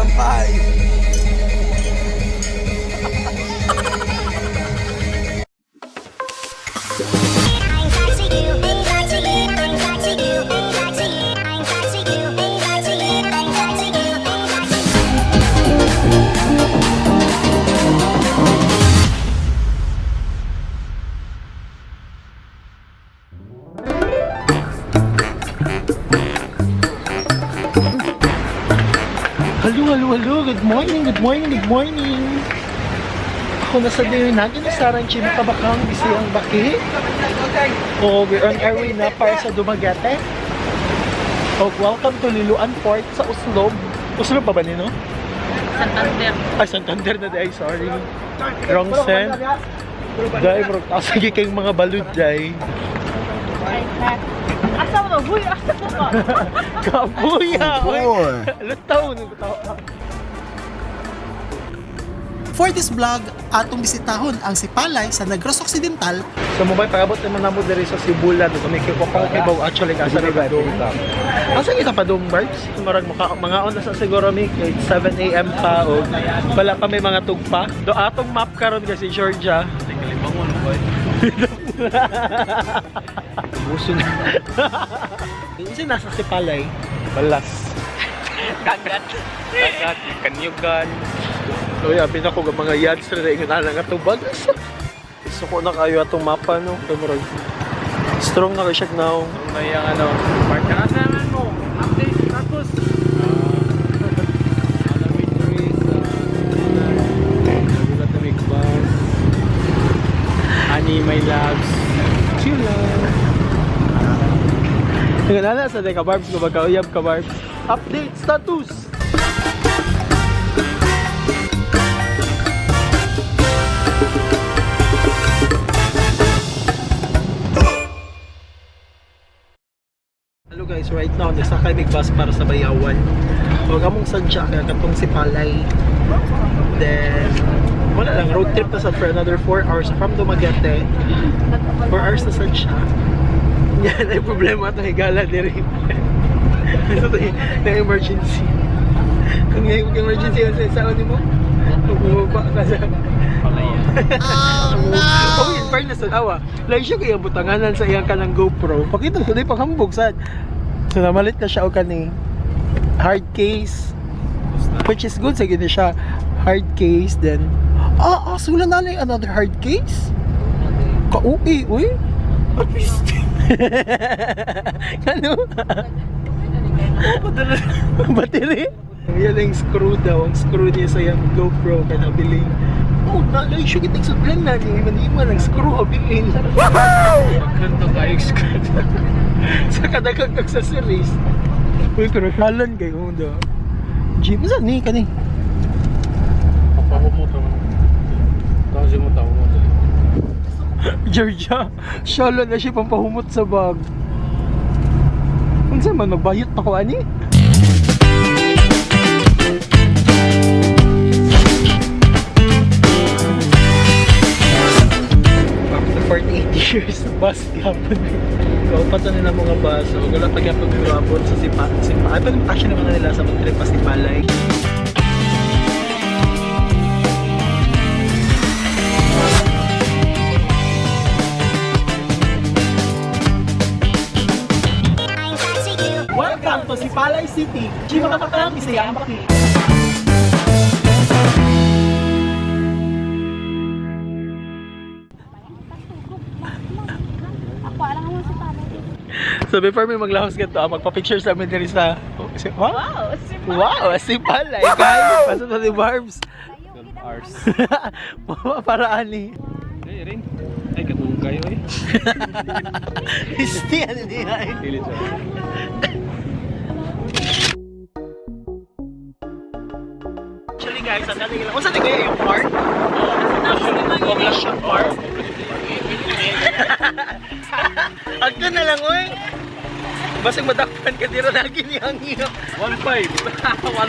Kampay. Hello. Good morning. Ako nasa din natin sa Ranchi Makabakang, Bisayang Baki. Oh, we're on our way na para sa Dumaguete. Oh, welcome to Liloan Port sa Oslob. Oslob pa ba nino? Santander. Ay, Santander na day, sorry. Wrong send. Dahil bro, sige kayong mga balud day. Asa mo na? Huy, asa mo ka? Kabuya! Lutaw. For this vlog, atong bisitahon ang Sipalay sa Negros Occidental. So mobile paabot naman namo diri sa Cebulan, tumikip ko pa kibaw actually kasi nagado. Asa kita pa dong Barbs? Marag mga on na sa siguro mi 7 AM pa o wala pa may mga tugpa. Do atong map karon kasi Georgia. Kalibangon boy. Buso na. Kasi nasa Sipalay, balas. Kagat, kanyugan. So yeah, pinako ga mga yads na rin nga nga tubag. Gusto ko na kayo atong mapa no. Kamurag. Strong na siya now. May ano, part na naman mo. Update tapos. My loves. Chill lang. Nagana sa ka Barbs ko magkauyab ka Barbs. Update status. Hello guys, right now nagsakay big bus para sa Bayawan. Huwag among sadya kaya katong Sipalay. Then wala lang, road trip na sad for another 4 hours from Dumaguete. 4 hours na sad siya. Yan ay problema ito, higala diri. Ito na emergency. Kung yung emergency yan sa isaon mo, bumaba ka sa... Oh no! Oh, in fairness na awa. Like siya kaya butanganan sa iyang kanang GoPro. Pakita ko na yung panghambog sad. So namalit na siya o kani hard case. Which is good sa gini siya. Hard case, then sula na lang another hard case? Ka-uwi, uy? Ano? Battery? Yan ang screw daw. Ang screw niya sa yung GoPro ka nabili. Oh, nalay siya kitang sudlan na niya. Iman-iman ang screw abilin. Magkanto kayo screw. Sa kadagag sa series. Uy, karasyalan kayo. Jim, saan ni ka ni? Kasi mo tao mo. Georgia, shala na siya pampahumot sa bag. Kung saan man, magbayot pa ko ani? After 48 years, bus gapon. Kaupatan nila mga bus. So, wala pa gapon gapon sa Sipalay. Ay, pa actually naman nila sa mag-trip pa Sipalay. Welcome to Sipalay City. Di makapakang Bisayang Baki. Ako, alam mo si Papa. So before may maglahos ka to, magpa-picture sa amin din sa... Wow, Wow, Sipalay! Guys, pasok na ni Barbs. Ours. Para ani. Ay, rin. Ay, katulong kayo eh. Hindi, ano niya eh. Pilit siya. Actually guys, ang natin ilang... Kung saan nagaya yung park? Poblacion Park. Agka na lang, oy! Basang madakpan ka dira lagi niyang iyo. 1.5.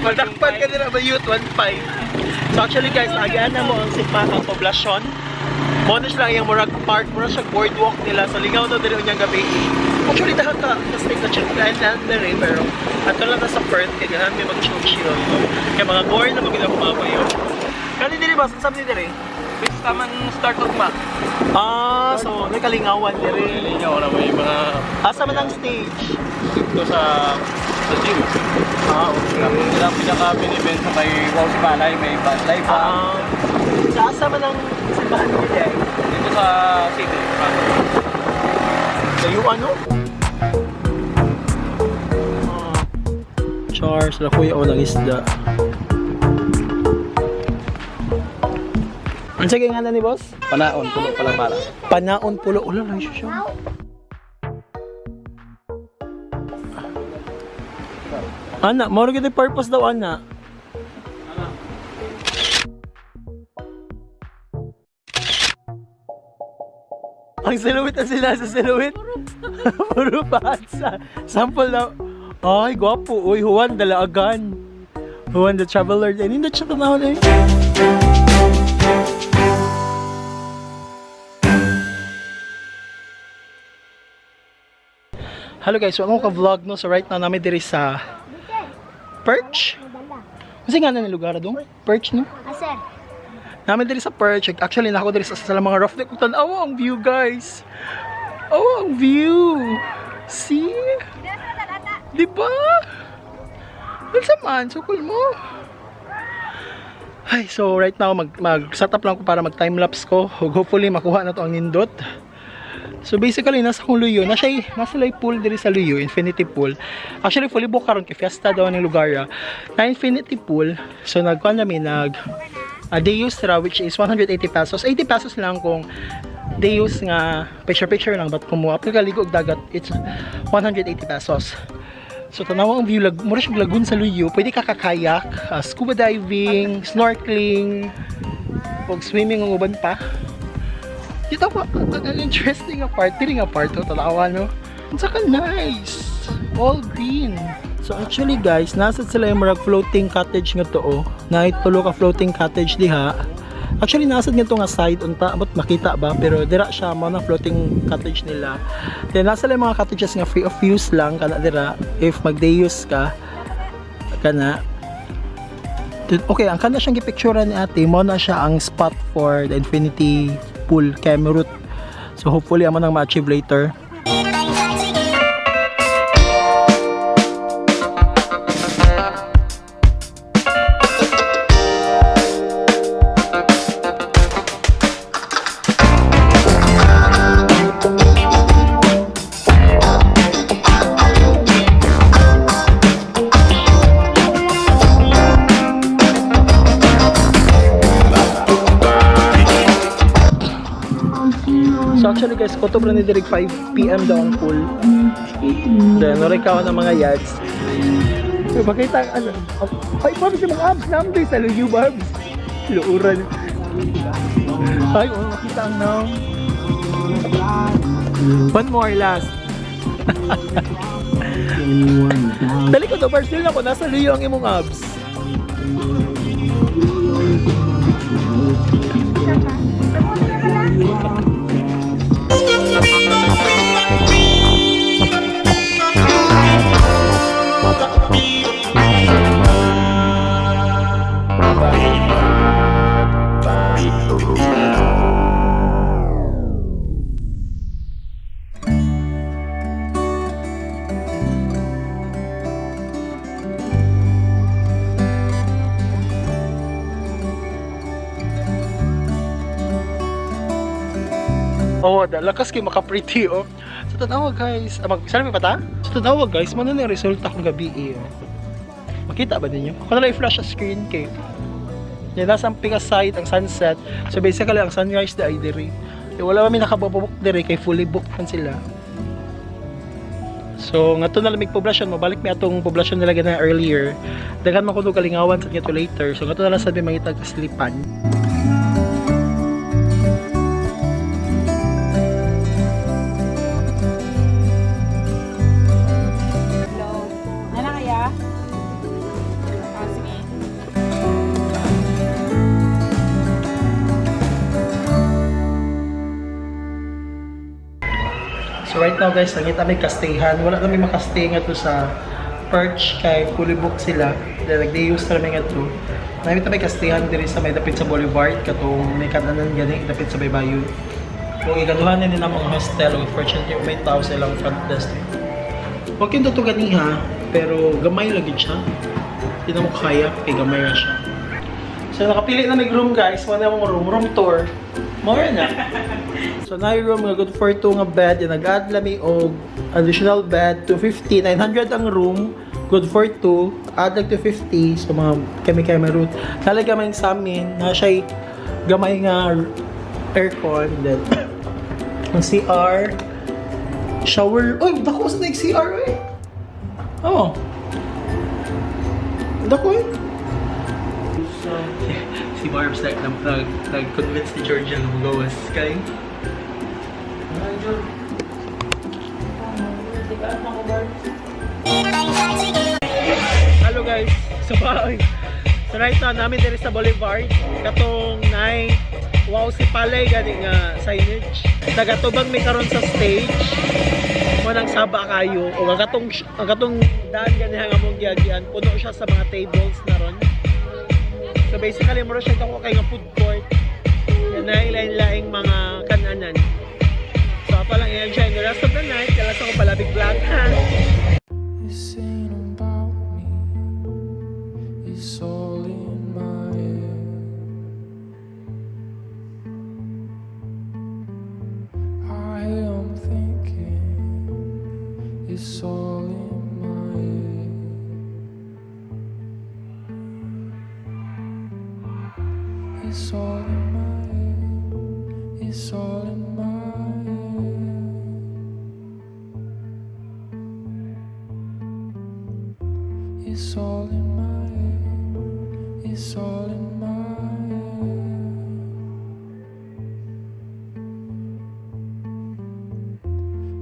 Madakpan ka dira ba youth? 1.5. So actually guys, nagaan na mo ang Sipalay poblasyon. Mono siya lang yung murag park, murag siya boardwalk nila. So lingaw na diri unyang gabi. Actually, dahil ka-stay ka check land na rin, pero ato lang ka sa Perth, kaya ganahan may mag-chill. Kaya mga board na mag-ina kumabay yun. Kani dili ba? Saan dili rin? Base taman start ugma. So may kalingawan dili. Hindi ako na may mga Asa man ang stage? dito sa gym. Okay. Sila ang pinaka-event sa kay Wow Sipalay, may live Sa asa man ang simbahan mo dili? dito sa city. Kayo ano? Charles, la kuya o ng isda. Ang sige nga na ni boss? Panaon, puno pa lang para. Panaon pulo. Ulo lang siya. Ana, moro gid purpose daw ana. Ang silhouette na sila sa silhouette. Puro patsa. Sample na. Ay, gwapo. Uy, Juan, dalaagan. Juan the Traveler. Ay, hindi siya tanahon eh. Hello guys, so ako ka-vlog no. So right now namin diri sa Perch. Kasi nga na ni lugar doon? Perch no? Sir. Namin diri sa Perch. Actually nako diri sa mga rough deck. Tanaw ang view guys. Oh, ang view. See? Di ba? Sa man, sukol mo. Ay, so right now mag-set up lang ko para mag-time lapse ko. Hopefully makuha na to ang nindot. So basically nasa kong luyo, nasa lay pool diri sa luyo, infinity pool. Actually fully book karon kay fiesta daw ning lugar ya. Na infinity pool. So nagkuan kami day use ra which is 180 pesos. 80 pesos lang kung day use nga picture lang, but kung mo apply ka ligo og dagat it's 180 pesos. So tanawa ang view, mura siyang lagoon sa luyo. Pwede ka kakayak, scuba diving, snorkeling, og swimming ang uban pa. Dito pa, ang interesting nga part, tiring nga part, tatawa no? Ang saka nice, all green. So actually guys, nasa sila yung marag floating cottage nga to na itulo ka floating cottage diha. Actually nasa nga to nga side, unta, abot makita ba? Pero dira siya, mo na floating cottage nila. Then nasa lang mga cottages nga free of use lang, kana dira, if mag-day use ka, kana. Okay, ang kana siyang gipicturean ni ate, mo na siya ang spot for the infinity pool camera route. So hopefully amo nang ma-achieve later. So actually guys, kutob lang ni direct 5 PM daw ang pool. Then norikaw ng mga yachts. So makita ano, ay Bobs yung mga abs namin sa luyo Bobs. Luuran. Ay, makita ang nam. One more last. Dali ko to, still na ko, nasa luyo ang imong abs. Oh, lakas kay maka-pretty oh. So tanawa guys, mag-selfie pa ta? So tanawa guys, man na yung resulta kong gabi oh. Makita ba ninyo? Ako na i-flash sa screen kay. Yan nasa ang pinka side ang sunset. So basically ang sunrise da ay diri. Wala kami nakababok diri kay fully booked man sila. So ngato na lamig poblasyon, mabalik mi atong poblasyon nila gana earlier. Daghan man kuno kalingawan sa ngato later. So ngato na lang sa mangita kaslipan. So right now guys, nangita may kastihan. Wala kami makastay nga to sa Perth kay fully booked sila. Then nag-day-use kami nga to. Nangita may kastihan diri sa may dapit sa Boulevard katong may kananan gani dapit sa Baybayon. Kung ikaduhan din na mga hostel, unfortunately may tao silang front desk. Okay to ganiha, pero gamay lagi siya. Hindi na mo kaya, kay gamay na siya. So nakapili na nag-room guys, wala mong room tour. More na. So na room nga good for 2 nga bed, yung nag-add lami og additional bed, 250, 900 ang room, good for 2, add like 250, so mga kami root. Talaga may sa amin, na siya gamay nga aircon, then ang CR, shower, uy, dako sa CR eh. Oh. Dako eh. Si Barb's nag-convince ni Georgia na magawas kay. Hello guys, so right now namin dito sa Boulevard katong night. Wow, Sipalay gani nga signage. Tagatubang may karon sa stage. Mo nang saba kayo o ang katong daan gani nga mong giagian, puno siya sa mga tables na ron. So basically mo siya kako kay nga food court. Yan na ilain-laing mga kananan. So pa lang i-enjoy the rest of the night. Kaya sa ko pala big vlog ha. This ain't about me. It's all in my head. I am thinking. It's all in my head. It's all in my head. It's all in my head. It's all in my head. It's all in my head.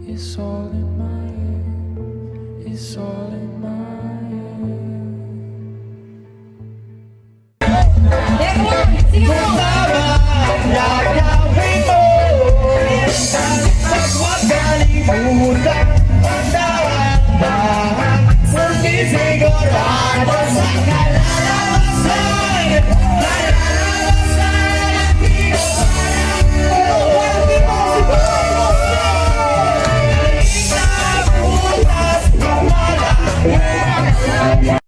It's all in my head. It's all in my head.